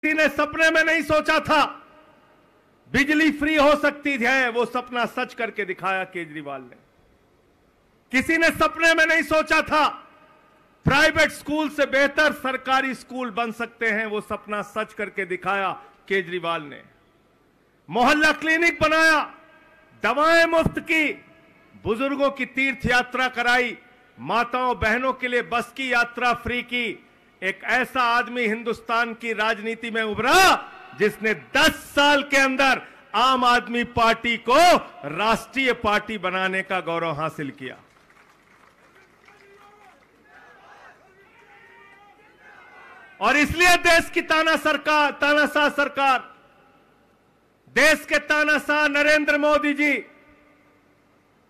किसी ने सपने में नहीं सोचा था बिजली फ्री हो सकती है, वो सपना सच करके दिखाया केजरीवाल ने। किसी ने सपने में नहीं सोचा था प्राइवेट स्कूल से बेहतर सरकारी स्कूल बन सकते हैं, वो सपना सच करके दिखाया केजरीवाल ने। मोहल्ला क्लिनिक बनाया, दवाएं मुफ्त की, बुजुर्गों की तीर्थ यात्रा कराई, माताओं बहनों के लिए बस की यात्रा फ्री की। एक ऐसा आदमी हिंदुस्तान की राजनीति में उभरा जिसने 10 साल के अंदर आम आदमी पार्टी को राष्ट्रीय पार्टी बनाने का गौरव हासिल किया। और इसलिए देश की तानाशाह सरकार, देश के तानाशाह नरेंद्र मोदी जी,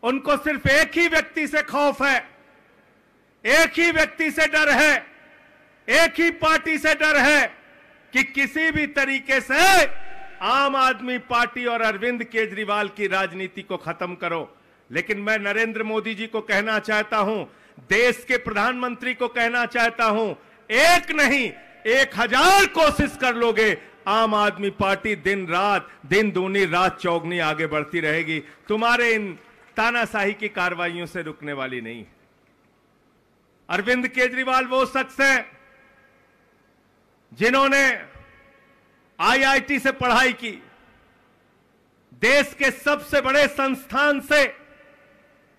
उनको सिर्फ एक ही व्यक्ति से खौफ है, एक ही व्यक्ति से डर है, एक ही पार्टी से डर है कि किसी भी तरीके से आम आदमी पार्टी और अरविंद केजरीवाल की राजनीति को खत्म करो। लेकिन मैं नरेंद्र मोदी जी को कहना चाहता हूं, देश के प्रधानमंत्री को कहना चाहता हूं, एक नहीं 1000 कोशिश कर लोगे, आम आदमी पार्टी दिन दूनी रात चौगनी आगे बढ़ती रहेगी। तुम्हारे इन तानाशाही की कार्रवाइयों से रुकने वाली नहीं। अरविंद केजरीवाल वो शख्स हैं जिन्होंने आईआईटी से पढ़ाई की, देश के सबसे बड़े संस्थान से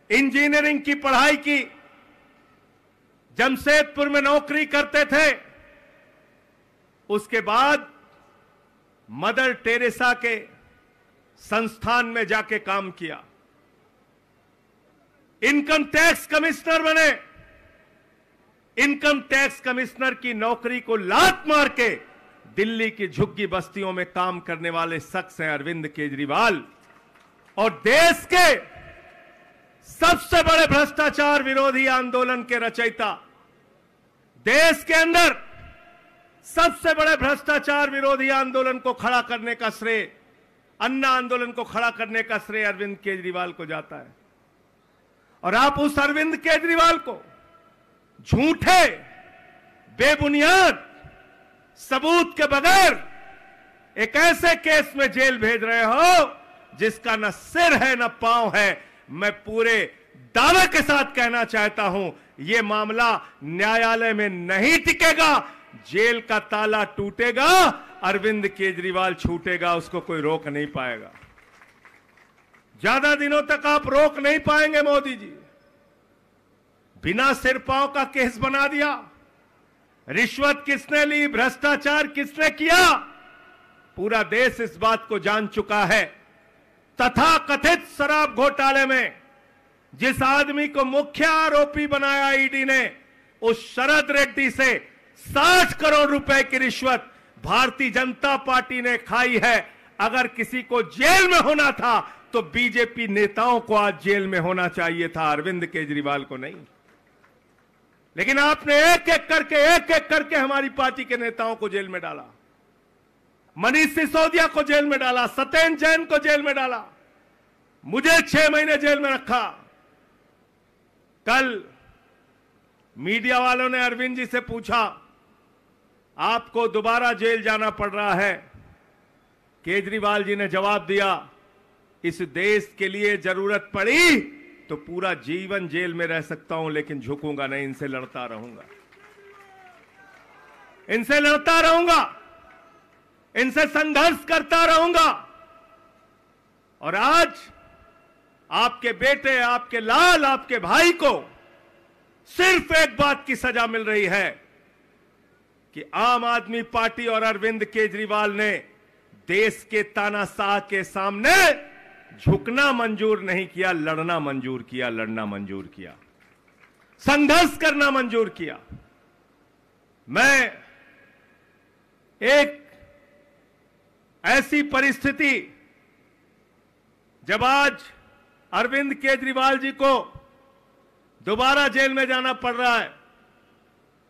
इंजीनियरिंग की पढ़ाई की, जमशेदपुर में नौकरी करते थे, उसके बाद मदर टेरेसा के संस्थान में जाके काम किया, इनकम टैक्स कमिश्नर बने। इनकम टैक्स कमिश्नर की नौकरी को लात मार के दिल्ली की झुग्गी बस्तियों में काम करने वाले शख्स हैं अरविंद केजरीवाल। और देश के सबसे बड़े भ्रष्टाचार विरोधी आंदोलन के रचयिता, देश के अंदर सबसे बड़े भ्रष्टाचार विरोधी आंदोलन को खड़ा करने का श्रेय, अन्ना आंदोलन को खड़ा करने का श्रेय अरविंद केजरीवाल को जाता है। और आप उस अरविंद केजरीवाल को झूठे, बेबुनियाद सबूत के बगैर एक ऐसे केस में जेल भेज रहे हो जिसका न सिर है न पांव है। मैं पूरे दावे के साथ कहना चाहता हूं, यह मामला न्यायालय में नहीं टिकेगा, जेल का ताला टूटेगा, अरविंद केजरीवाल छूटेगा, उसको कोई रोक नहीं पाएगा। ज्यादा दिनों तक आप रोक नहीं पाएंगे मोदी जी। बिना सिर पांव का केस बना दिया। रिश्वत किसने ली, भ्रष्टाचार किसने किया, पूरा देश इस बात को जान चुका है। तथाकथित शराब घोटाले में जिस आदमी को मुख्य आरोपी बनाया ईडी ने, उस शरद रेड्डी से 60 करोड़ रुपए की रिश्वत भारतीय जनता पार्टी ने खाई है। अगर किसी को जेल में होना था तो बीजेपी नेताओं को आज जेल में होना चाहिए था, अरविंद केजरीवाल को नहीं। लेकिन आपने एक एक करके हमारी पार्टी के नेताओं को जेल में डाला। मनीष सिसोदिया को जेल में डाला, सत्येंद्र जैन को जेल में डाला, मुझे 6 महीने जेल में रखा। कल मीडिया वालों ने अरविंद जी से पूछा, आपको दोबारा जेल जाना पड़ रहा है। केजरीवाल जी ने जवाब दिया, इस देश के लिए जरूरत पड़ी तो पूरा जीवन जेल में रह सकता हूं, लेकिन झुकूंगा नहीं, इनसे लड़ता रहूंगा, इनसे लड़ता रहूंगा, इनसे संघर्ष करता रहूंगा। और आज आपके बेटे, आपके लाल, आपके भाई को सिर्फ एक बात की सजा मिल रही है कि आम आदमी पार्टी और अरविंद केजरीवाल ने देश के तानाशाह के सामने झुकना मंजूर नहीं किया, लड़ना मंजूर किया, लड़ना मंजूर किया, संघर्ष करना मंजूर किया। मैं एक ऐसी परिस्थिति जब आज अरविंद केजरीवाल जी को दोबारा जेल में जाना पड़ रहा है,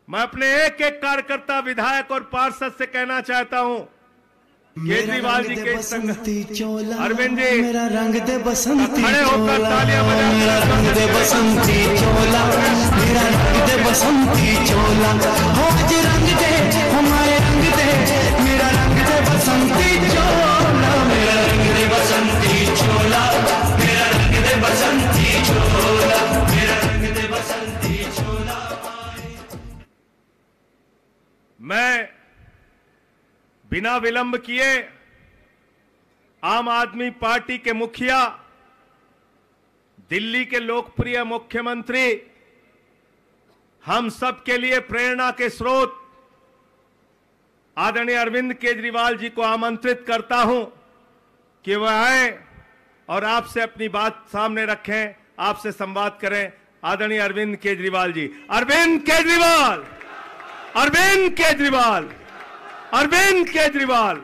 मैं अपने एक एक कार्यकर्ता, विधायक और पार्षद से कहना चाहता हूं, केजरीवाल जी के संग अरविंद जी मेरा रंग दे बसंती खड़े होकर तालियां मेरा रंग दे बसंती चोला, मेरा रंग दे बसंती चोला, हो आज रंग दे हमारे रंग दे, मेरा बिना विलंब किए आम आदमी पार्टी के मुखिया, दिल्ली के लोकप्रिय मुख्यमंत्री, हम सब के लिए प्रेरणा के स्रोत आदरणीय अरविंद केजरीवाल जी को आमंत्रित करता हूं कि वह आए और आपसे अपनी बात सामने रखें, आपसे संवाद करें। आदरणीय अरविंद केजरीवाल जी। अरविंद केजरीवाल, अरविंद केजरीवाल, अरविंद केजरीवाल।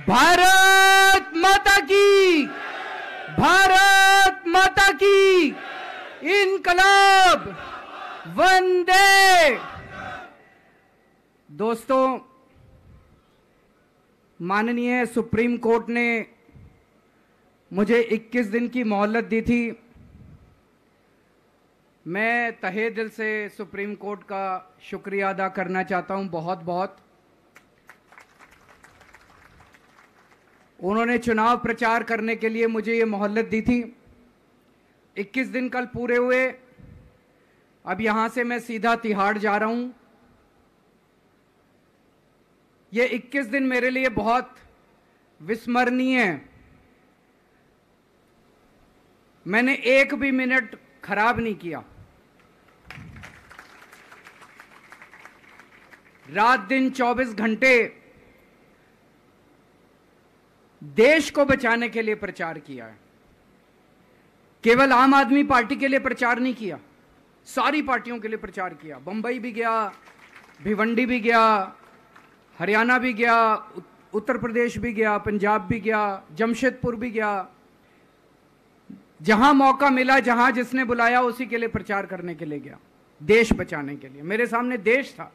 भारत माता की, भारत माता की इनकलाब, वंदे। दोस्तों, माननीय सुप्रीम कोर्ट ने मुझे 21 दिन की मोहलत दी थी। मैं तहे दिल से सुप्रीम कोर्ट का शुक्रिया अदा करना चाहता हूं, बहुत बहुत। उन्होंने चुनाव प्रचार करने के लिए मुझे ये मोहलत दी थी। 21 दिन कल पूरे हुए। अब यहां से मैं सीधा तिहाड़ जा रहा हूं। ये 21 दिन मेरे लिए बहुत विस्मरणीय है। मैंने एक भी मिनट खराब नहीं किया। रात दिन 24 घंटे देश को बचाने के लिए प्रचार किया है। केवल आम आदमी पार्टी के लिए प्रचार नहीं किया, सारी पार्टियों के लिए प्रचार किया। बंबई भी गया, भिवंडी भी गया, हरियाणा भी गया, उत्तर प्रदेश भी गया, पंजाब भी गया, जमशेदपुर भी गया। जहां मौका मिला, जहां जिसने बुलाया उसी के लिए प्रचार करने के लिए गया, देश बचाने के लिए। मेरे सामने देश था।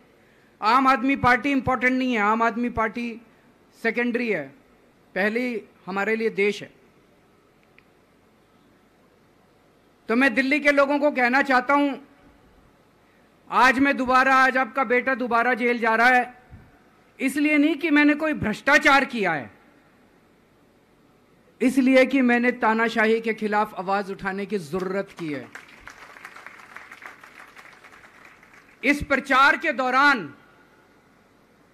आम आदमी पार्टी इंपॉर्टेंट नहीं है, आम आदमी पार्टी सेकेंडरी है, पहली हमारे लिए देश है। तो मैं दिल्ली के लोगों को कहना चाहता हूं, आज आपका बेटा दोबारा जेल जा रहा है, इसलिए नहीं कि मैंने कोई भ्रष्टाचार किया है, इसलिए कि मैंने तानाशाही के खिलाफ आवाज उठाने की जरूरत की है। इस प्रचार के दौरान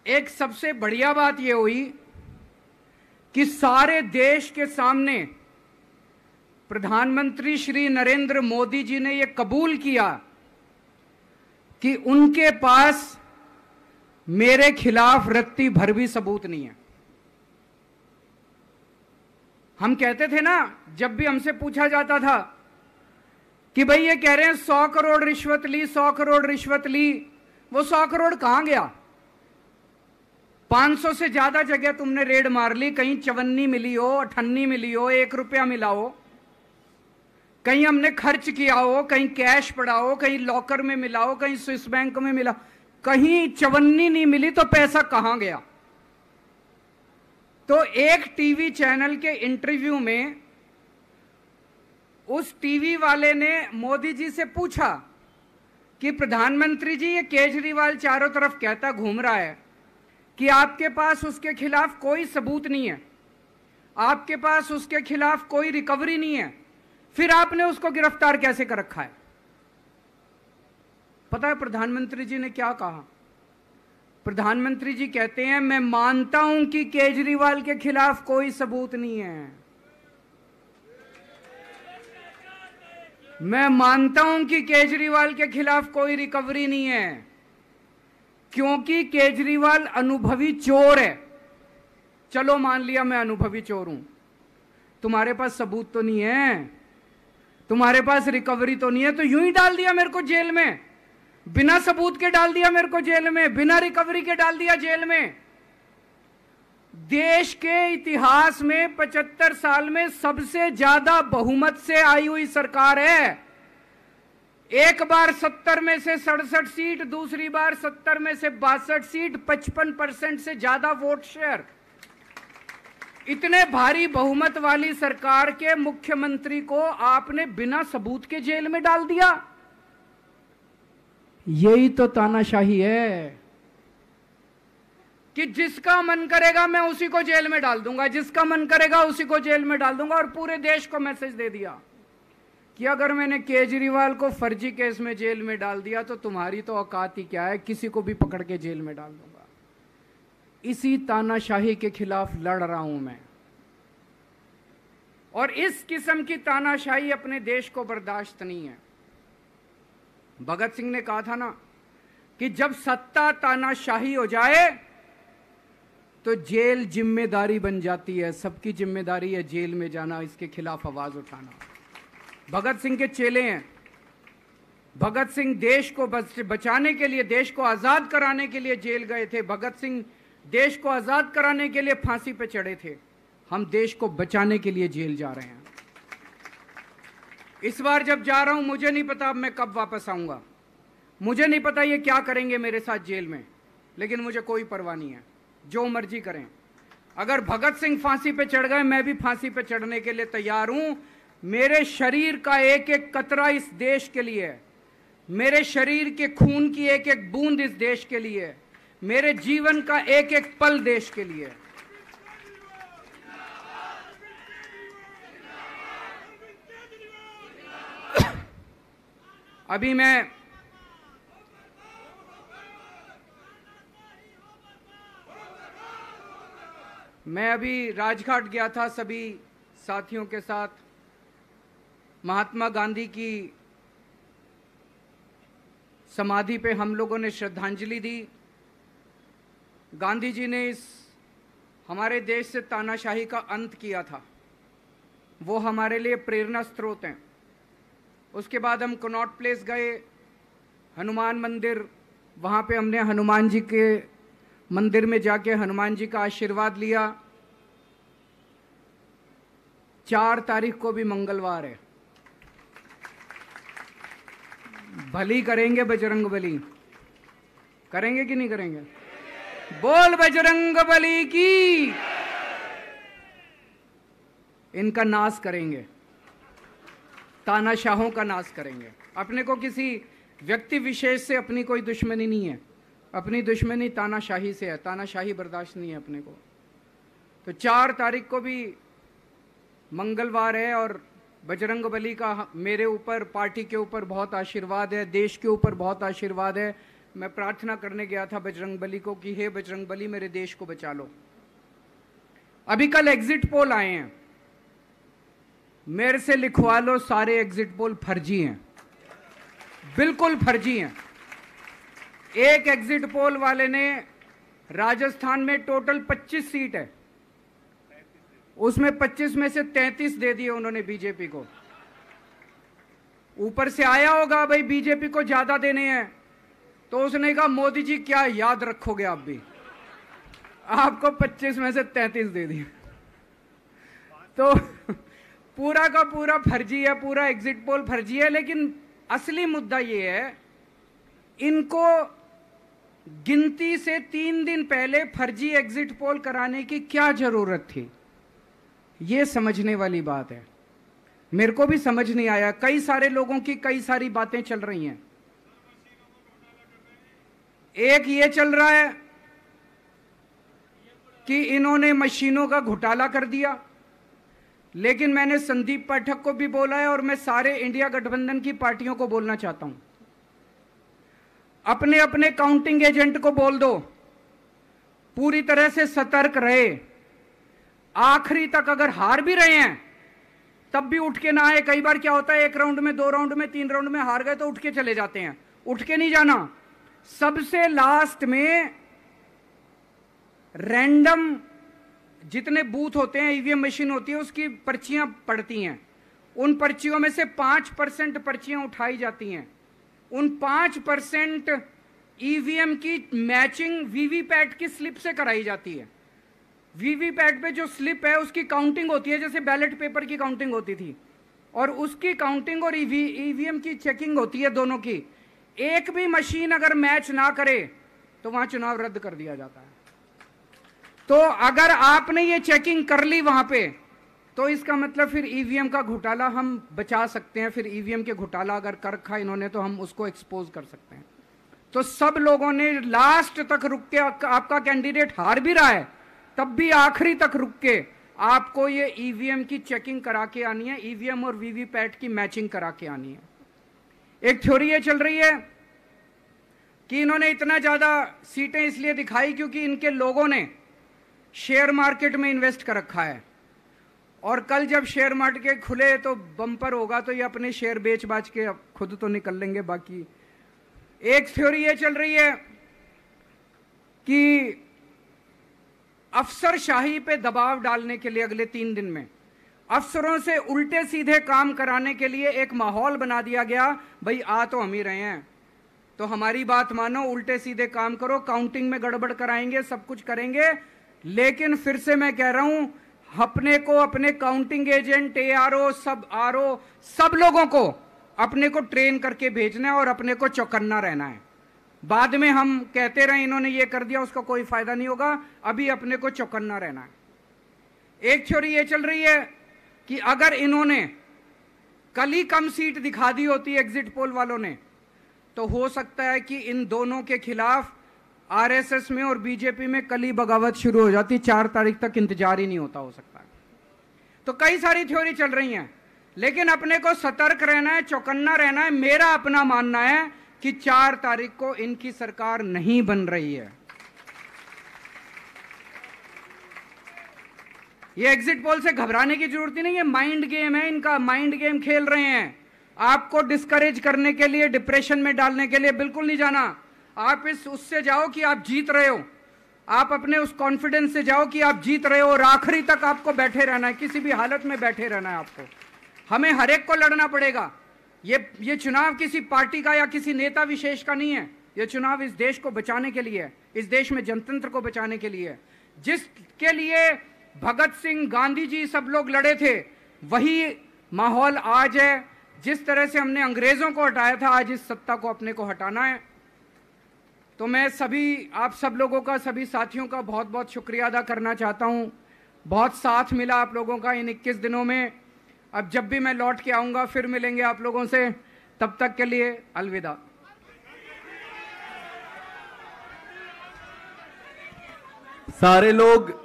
एक सबसे बढ़िया बात यह हुई कि सारे देश के सामने प्रधानमंत्री श्री नरेंद्र मोदी जी ने यह कबूल किया कि उनके पास मेरे खिलाफ रत्ती भर भी सबूत नहीं है। हम कहते थे ना, जब भी हमसे पूछा जाता था कि भाई ये कह रहे हैं 100 करोड़ रिश्वत ली, 100 करोड़ रिश्वत ली, वो 100 करोड़ कहां गया? 500 से ज्यादा जगह तुमने रेड मार ली, कहीं चवन्नी मिली हो, अठन्नी मिली हो, 1 रुपया मिला हो, कहीं हमने खर्च किया हो, कहीं कैश पड़ा हो, कहीं लॉकर में मिला हो, कहीं स्विस बैंक में मिला, कहीं चवन्नी नहीं मिली, तो पैसा कहां गया? तो एक टीवी चैनल के इंटरव्यू में उस टीवी वाले ने मोदी जी से पूछा कि प्रधानमंत्री जी, ये केजरीवाल चारों तरफ कहता घूम रहा है कि आपके पास उसके खिलाफ कोई सबूत नहीं है, आपके पास उसके खिलाफ कोई रिकवरी नहीं है, फिर आपने उसको गिरफ्तार कैसे कर रखा है? पता है प्रधानमंत्री जी ने क्या कहा? प्रधानमंत्री जी कहते हैं, मैं मानता हूं कि केजरीवाल के खिलाफ कोई सबूत नहीं है, मैं मानता हूं कि केजरीवाल के खिलाफ कोई रिकवरी नहीं है, क्योंकि केजरीवाल अनुभवी चोर है। चलो मान लिया मैं अनुभवी चोर हूं, तुम्हारे पास सबूत तो नहीं है, तुम्हारे पास रिकवरी तो नहीं है, तो यूं ही डाल दिया मेरे को जेल में, बिना सबूत के डाल दिया मेरे को जेल में, बिना रिकवरी के डाल दिया जेल में। देश के इतिहास में 75 साल में सबसे ज्यादा बहुमत से आई हुई सरकार है। एक बार 70 में से 67 सीट, दूसरी बार 70 में से 62 सीट, 55% से ज्यादा वोट शेयर। इतने भारी बहुमत वाली सरकार के मुख्यमंत्री को आपने बिना सबूत के जेल में डाल दिया। यही तो तानाशाही है कि जिसका मन करेगा मैं उसी को जेल में डाल दूंगा, जिसका मन करेगा उसी को जेल में डाल दूंगा, और पूरे देश को मैसेज दे दिया कि अगर मैंने केजरीवाल को फर्जी केस में जेल में डाल दिया तो तुम्हारी तो औकात ही क्या है, किसी को भी पकड़ के जेल में डाल दूंगा। इसी तानाशाही के खिलाफ लड़ रहा हूं मैं, और इस किस्म की तानाशाही अपने देश को बर्दाश्त नहीं है। भगत सिंह ने कहा था ना कि जब सत्ता तानाशाही हो जाए तो जेल जिम्मेदारी बन जाती है, सबकी जिम्मेदारी है जेल में जाना, इसके खिलाफ आवाज उठाना। भगत सिंह के चेले हैं। भगत सिंह देश को बचाने के लिए, देश को आजाद कराने के लिए जेल गए थे। भगत सिंह देश को आजाद कराने के लिए फांसी पे चढ़े थे। हम देश को बचाने के लिए जेल जा रहे हैं। इस बार जब जा रहा हूं, मुझे नहीं पता अब मैं कब वापस आऊंगा, मुझे नहीं पता ये क्या करेंगे मेरे साथ जेल में, लेकिन मुझे कोई परवाह नहीं है, जो मर्जी करें। अगर भगत सिंह फांसी पे चढ़ गए, मैं भी फांसी पे चढ़ने के लिए तैयार हूं। मेरे शरीर का एक एक कतरा इस देश के लिए है, मेरे शरीर के खून की एक एक बूंद इस देश के लिए है, मेरे जीवन का एक एक पल देश के लिए है। अभी मैं अभी राजघाट गया था सभी साथियों के साथ। महात्मा गांधी की समाधि पे हम लोगों ने श्रद्धांजलि दी। गांधी जी ने इस हमारे देश से तानाशाही का अंत किया था, वो हमारे लिए प्रेरणा स्रोत हैं। उसके बाद हम कनॉट प्लेस गए, हनुमान मंदिर, वहाँ पे हमने हनुमान जी के मंदिर में जाके हनुमान जी का आशीर्वाद लिया। 4 तारीख को भी मंगलवार है, भली करेंगे बजरंग बली, करेंगे कि नहीं करेंगे? बोल बजरंग बली की। इनका नाश करेंगे, तानाशाहों का नाश करेंगे। अपने को किसी व्यक्ति विशेष से अपनी कोई दुश्मनी नहीं है, अपनी दुश्मनी तानाशाही से है। तानाशाही बर्दाश्त नहीं है अपने को। तो 4 तारीख को भी मंगलवार है और बजरंग बली का मेरे ऊपर, पार्टी के ऊपर बहुत आशीर्वाद है, देश के ऊपर बहुत आशीर्वाद है। मैं प्रार्थना करने गया था बजरंग बली को कि हे बजरंग बली, मेरे देश को बचा लो। अभी कल एग्जिट पोल आए हैं, मेरे से लिखवा लो, सारे एग्जिट पोल फर्जी हैं, बिल्कुल फर्जी हैं। एक एग्जिट पोल वाले ने राजस्थान में टोटल 25 सीट है, उसमें 25 में से 33 दे दिए उन्होंने बीजेपी को। ऊपर से आया होगा भाई बीजेपी को ज्यादा देने हैं, तो उसने कहा मोदी जी क्या याद रखोगे आप भी, आपको 25 में से 33 दे दिए। तो पूरा का पूरा फर्जी है, पूरा एग्जिट पोल फर्जी है। लेकिन असली मुद्दा ये है, इनको गिनती से 3 दिन पहले फर्जी एग्जिट पोल कराने की क्या जरूरत थी, ये समझने वाली बात है। मेरे को भी समझ नहीं आया। कई सारे लोगों की कई सारी बातें चल रही हैं। एक ये चल रहा है कि इन्होंने मशीनों का घोटाला कर दिया, लेकिन मैंने संदीप पाठक को भी बोला है और मैं सारे इंडिया गठबंधन की पार्टियों को बोलना चाहता हूं, अपने अपने काउंटिंग एजेंट को बोल दो, पूरी तरह से सतर्क रहे। आखिरी तक अगर हार भी रहे हैं तब भी उठ के ना आए। कई बार क्या होता है, 1 राउंड में, 2 राउंड में, 3 राउंड में हार गए तो उठ के चले जाते हैं। उठ के नहीं जाना। सबसे लास्ट में रैंडम जितने बूथ होते हैं, ईवीएम मशीन होती है, उसकी पर्चियां पड़ती हैं। उन पर्चियों में से 5% पर्चियां उठाई जाती हैं। उन 5% ईवीएम की मैचिंग वीवीपैट की स्लिप से कराई जाती है। वीवीपैट पे जो स्लिप है उसकी काउंटिंग होती है, जैसे बैलेट पेपर की काउंटिंग होती थी, और उसकी काउंटिंग और ईवीएम की चेकिंग होती है दोनों की। एक भी मशीन अगर मैच ना करे तो वहां चुनाव रद्द कर दिया जाता है। तो अगर आपने ये चेकिंग कर ली वहां पे, तो इसका मतलब फिर ईवीएम का घोटाला हम बचा सकते हैं। फिर ईवीएम के घोटाला अगर कर रखा इन्होंने तो हम उसको एक्सपोज कर सकते हैं। तो सब लोगों ने लास्ट तक रुक के, आपका कैंडिडेट हार भी रहा है तब भी आखिरी तक रुक के आपको ये ईवीएम की चेकिंग करा के आनी है, ईवीएम और वीवीपैट की मैचिंग करा के आनी है। एक थ्योरी ये चल रही है कि इन्होंने इतना ज्यादा सीटें इसलिए दिखाई क्योंकि इनके लोगों ने शेयर मार्केट में इन्वेस्ट कर रखा है, और कल जब शेयर मार्केट खुले तो बम्पर होगा, तो ये अपने शेयर बेच बाच के खुद तो निकल लेंगे। बाकी एक थ्योरी ये चल रही है कि अफसरशाही पे दबाव डालने के लिए अगले 3 दिन में अफसरों से उल्टे सीधे काम कराने के लिए एक माहौल बना दिया गया। भाई आ तो हम ही रहे हैं, तो हमारी बात मानो, उल्टे सीधे काम करो, काउंटिंग में गड़बड़ कराएंगे, सब कुछ करेंगे। लेकिन फिर से मैं कह रहा हूं, अपने को, अपने काउंटिंग एजेंट, एआरओ, सब आरओ, सब लोगों को अपने को ट्रेन करके भेजना है और अपने को चौकन्ना रहना है। बाद में हम कहते रहे इन्होंने ये कर दिया, उसका कोई फायदा नहीं होगा, अभी अपने को चौकन्ना रहना है। एक थ्योरी ये चल रही है कि अगर इन्होंने कल ही कम सीट दिखा दी होती एग्जिट पोल वालों ने, तो हो सकता है कि इन दोनों के खिलाफ आरएसएस में और बीजेपी में कल ही बगावत शुरू हो जाती, 4 तारीख तक इंतजार ही नहीं होता, हो सकता है। तो कई सारी थ्योरी चल रही हैं, लेकिन अपने को सतर्क रहना है, चौकन्ना रहना है। मेरा अपना मानना है कि 4 तारीख को इनकी सरकार नहीं बन रही है। ये एग्जिट पोल से घबराने की जरूरत ही नहीं है, माइंड गेम है इनका, माइंड गेम खेल रहे हैं। आपको डिस्करेज करने के लिए, डिप्रेशन में डालने के लिए बिल्कुल नहीं जाना। आप उससे जाओ कि आप जीत रहे हो, आप अपने उस कॉन्फिडेंस से जाओ कि आप जीत रहे हो, और आखिरी तक आपको बैठे रहना है, किसी भी हालत में बैठे रहना है आपको। हमें हर एक को लड़ना पड़ेगा। ये चुनाव किसी पार्टी का या किसी नेता विशेष का नहीं है, ये चुनाव इस देश को बचाने के लिए है, इस देश में जनतंत्र को बचाने के लिए है। जिसके लिए भगत सिंह, गांधी जी, सब लोग लड़े थे, वही माहौल आज है। जिस तरह से हमने अंग्रेजों को हटाया था, आज इस सत्ता को अपने को हटाना है। तो मैं सभी, आप सब लोगों का, सभी साथियों का बहुत बहुत शुक्रिया अदा करना चाहता हूं। बहुत साथ मिला आप लोगों का इन 21 दिनों में। अब जब भी मैं लौट के आऊंगा फिर मिलेंगे आप लोगों से, तब तक के लिए अलविदा। सारे लोग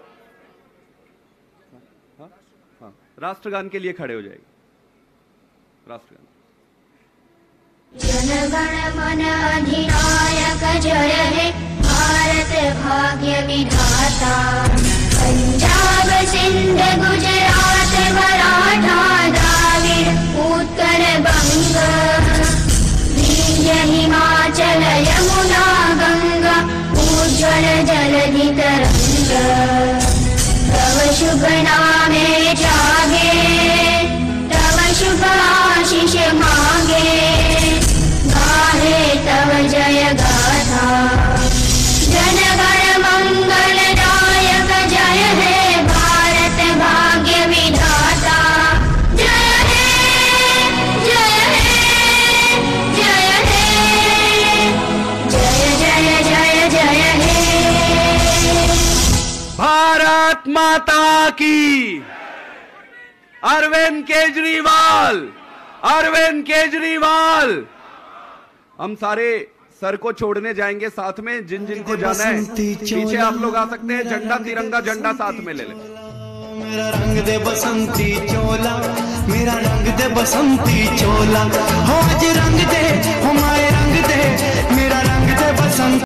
राष्ट्रगान के लिए खड़े हो जाएंगे। राष्ट्रगान। जनगण मन अधिनायक जय हे भारत भाग्य विधाता। पंजाब सिंध गुजरात मराठा द्राविड़ उत्कल बंग। विंध्य हिमाचल यमुना गंगा उज्ज्वल जलधि तरंग। तव शुभ नामे जागे, तव शुभ आशीष मांगे। गाहे तव जय गाथा। जनगण मंगल दायक जय हे भारत भाग्य विधाता। जय हे, जय हे, जय हे, जय जय जय जय हे। भारत माता की। अरविंद केजरीवाल, अरविंद केजरीवाल। हम सारे सर को छोड़ने जाएंगे साथ में, जिन जिन को जाना है पीछे आप लोग आ सकते हैं। झंडा, तिरंगा झंडा साथ में ले लें। मेरा रंग दे बसंती चोला, मेरा रंग दे बसंती चोला। हो आज रंग दे, हो माए रंग दे, मेरा रंग दे बसंती।